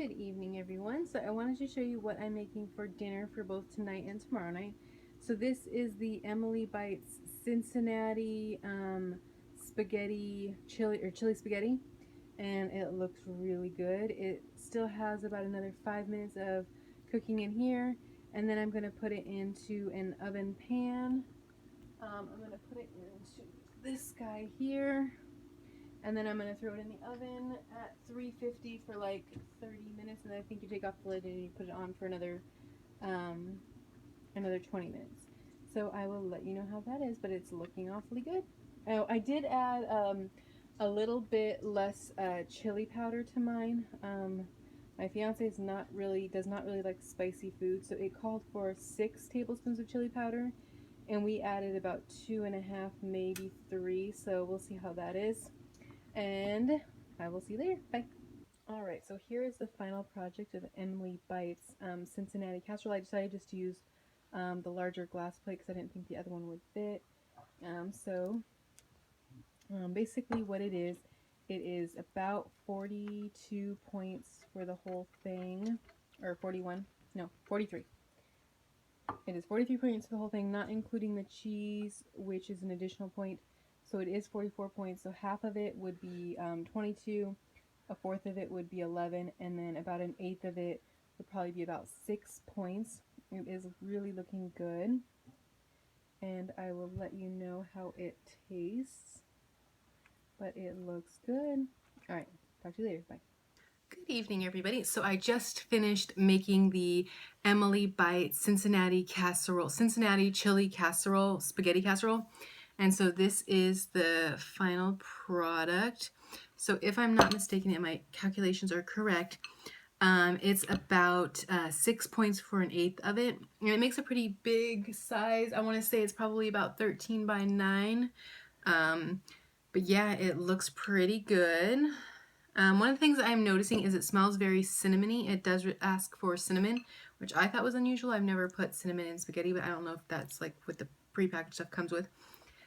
Good evening, everyone. So I wanted to show you what I'm making for dinner for both tonight and tomorrow night. So this is the Emily Bites Cincinnati spaghetti chili spaghetti, and it looks really good. It still has about another 5 minutes of cooking in here, and then I'm going to put it into an oven pan. I'm going to put it into this guy here. And then I'm going to throw it in the oven at 350 for like 30 minutes. And then I think you take off the lid and you put it on for um, another 20 minutes. So I will let you know how that is, but it's looking awfully good. Oh, I did add a little bit less chili powder to mine. My fiance does not really like spicy food, so it called for 6 tablespoons of chili powder, and we added about 2.5, maybe 3. So we'll see how that is. And I will see you later. Bye. Alright, so here is the final project of Emily Bites Cincinnati casserole. I decided just to use the larger glass plate because I didn't think the other one would fit. Basically what it is about 42 points for the whole thing, or 41, no, 43. It is 43 points for the whole thing, not including the cheese, which is an additional point. So it is 44 points. So half of it would be 22, a fourth of it would be 11, and then about an eighth of it would probably be about 6 points. It is really looking good, and I will let you know how it tastes, but it looks good. All right, talk to you later. Bye. Good evening, everybody. So I just finished making the Emily Bites Cincinnati chili casserole, spaghetti casserole. And so this is the final product. So if I'm not mistaken and my calculations are correct, it's about 6 points for an eighth of it. And it makes a pretty big size. I want to say it's probably about 13 by 9. But yeah, it looks pretty good. One of the things I'm noticing is it smells very cinnamony. It does ask for cinnamon, which I thought was unusual. I've never put cinnamon in spaghetti, but I don't know if that's like what the prepackaged stuff comes with.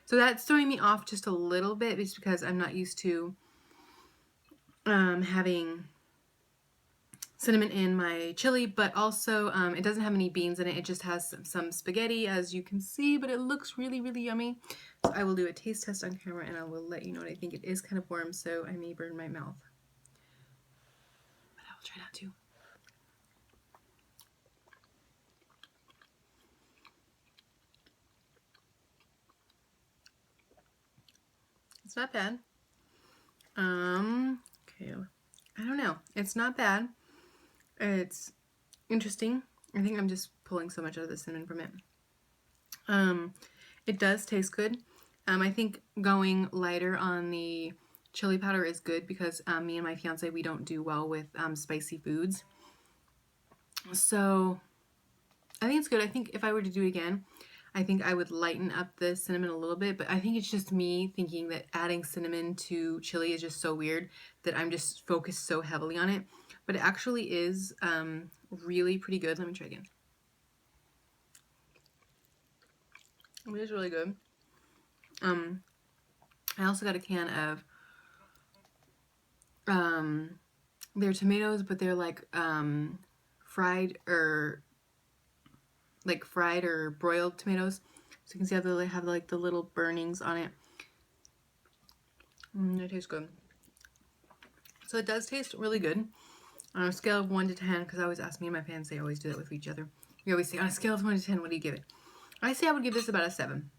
So that's throwing me off just a little bit, just because I'm not used to having cinnamon in my chili, but also it doesn't have any beans in it. It just has some spaghetti, as you can see, but it looks really, really yummy. So I will do a taste test on camera, and I will let you know what I think. It is kind of warm, so I may burn my mouth. But I will try not to. It's not bad. Okay, I don't know. It's not bad. It's interesting. I think I'm just pulling so much out of the cinnamon from it. It does taste good. I think going lighter on the chili powder is good because me and my fiance, we don't do well with spicy foods. So I think it's good. I think if I were to do it again, I think I would lighten up the cinnamon a little bit, but I think it's just me thinking that adding cinnamon to chili is just so weird that I'm just focused so heavily on it. But it actually is really pretty good. Let me try again. It is really good. I also got a can of their tomatoes, but they're like fried or broiled tomatoes. So you can see how they have like the little burnings on it. It tastes good. So it does taste really good. On a scale of 1 to 10, because I always ask me and my fans, they always do that with each other. We always say, on a scale of 1 to 10, what do you give it? I say I would give this about a 7.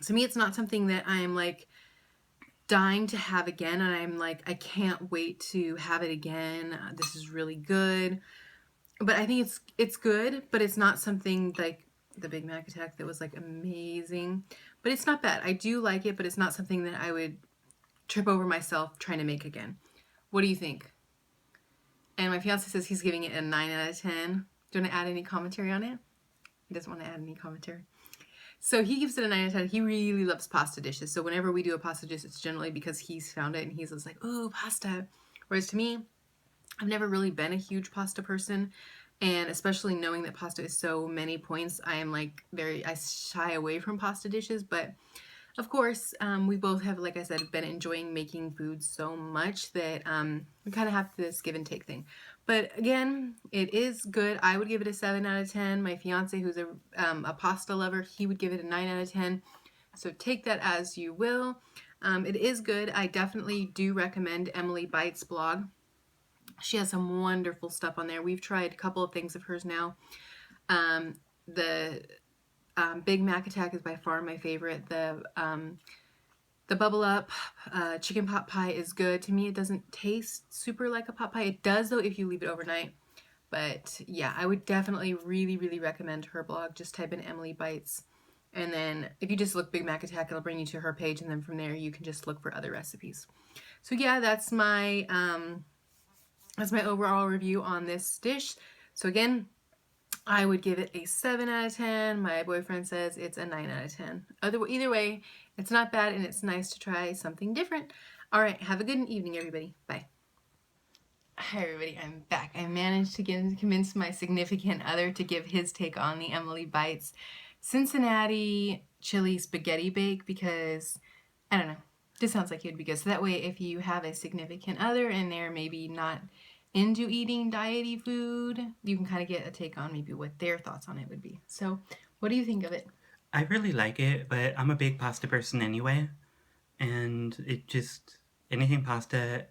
To me, it's not something that I'm like dying to have again, and I'm like, I can't wait to have it again. This is really good. But I think it's good, but it's not something like the Big Mac attack that was like amazing. But it's not bad. I do like it, but it's not something that I would trip over myself trying to make again. What do you think? And my fiance says he's giving it a 9 out of 10. Do you want to add any commentary on it? He doesn't want to add any commentary. So he gives it a 9 out of 10. He really loves pasta dishes. So whenever we do a pasta dish, it's generally because he's found it and he's just like, oh, pasta. Whereas to me, I've never really been a huge pasta person. And especially knowing that pasta is so many points, I am like I shy away from pasta dishes. But Of course, we both have, like I said, been enjoying making food so much that we kind of have this give and take thing. But again, it is good. I would give it a 7 out of 10. My fiance, who's a pasta lover, he would give it a 9 out of 10. So take that as you will. It is good. I definitely do recommend Emily Bites blog. She has some wonderful stuff on there. We've tried a couple of things of hers now. The Big Mac Attack is by far my favorite. The Bubble Up chicken pot pie is good. To me, it doesn't taste super like a pot pie. It does, though, if you leave it overnight. But yeah, I would definitely really, really recommend her blog. Just type in Emily Bites. And then if you just look Big Mac Attack, it'll bring you to her page. And then from there, you can just look for other recipes. So yeah, that's my overall review on this dish. So again, I would give it a 7 out of 10. My boyfriend says it's a 9 out of 10. Either way, it's not bad and it's nice to try something different. All right, have a good evening, everybody. Bye. Hi, everybody. I'm back. I managed to convince my significant other to give his take on the Emily Bites Cincinnati chili spaghetti bake because, I don't know, this sounds like it would be good. So that way, if you have a significant other and they're maybe not into eating diety food, you can kind of get a take on maybe what their thoughts on it would be. So what do you think of it? I really like it, but I'm a big pasta person anyway, and it just anything pasta,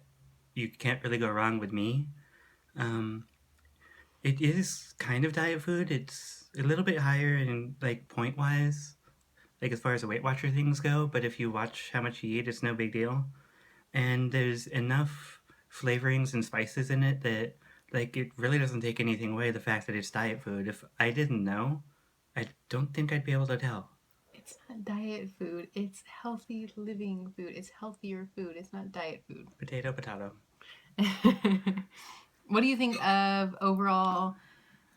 you can't really go wrong with me. Um, it is kind of diet food. It's a little bit higher in like point wise, like as far as the Weight Watcher things go. But if you watch how much you eat, it's no big deal. And there's enough flavorings and spices in it that like it really doesn't take anything away. The fact that it's diet food. If I didn't know, I don't think I'd be able to tell. It's not diet food. It's healthy living food. It's healthier food. It's not diet food. Potato, potato. What do you think of overall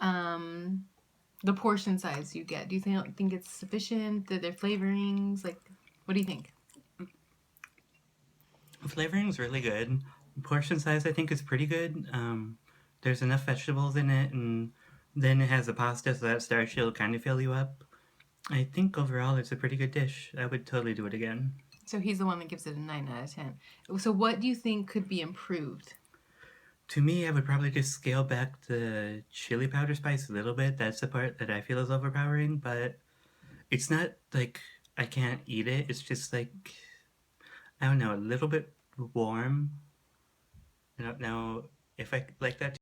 um, the portion size you get? Do you think it's sufficient? Are there flavorings? Like, what do you think? Flavoring's really good. Portion size, I think, is pretty good. There's enough vegetables in it, and then it has the pasta, so that starch will kind of fill you up. I think overall it's a pretty good dish. I would totally do it again. So he's the one that gives it a 9 out of 10. So what do you think could be improved? To me, I would probably just scale back the chili powder spice a little bit. That's the part that I feel is overpowering, but it's not like I can't eat it. It's just like, I don't know, a little bit warm. I don't know if I like that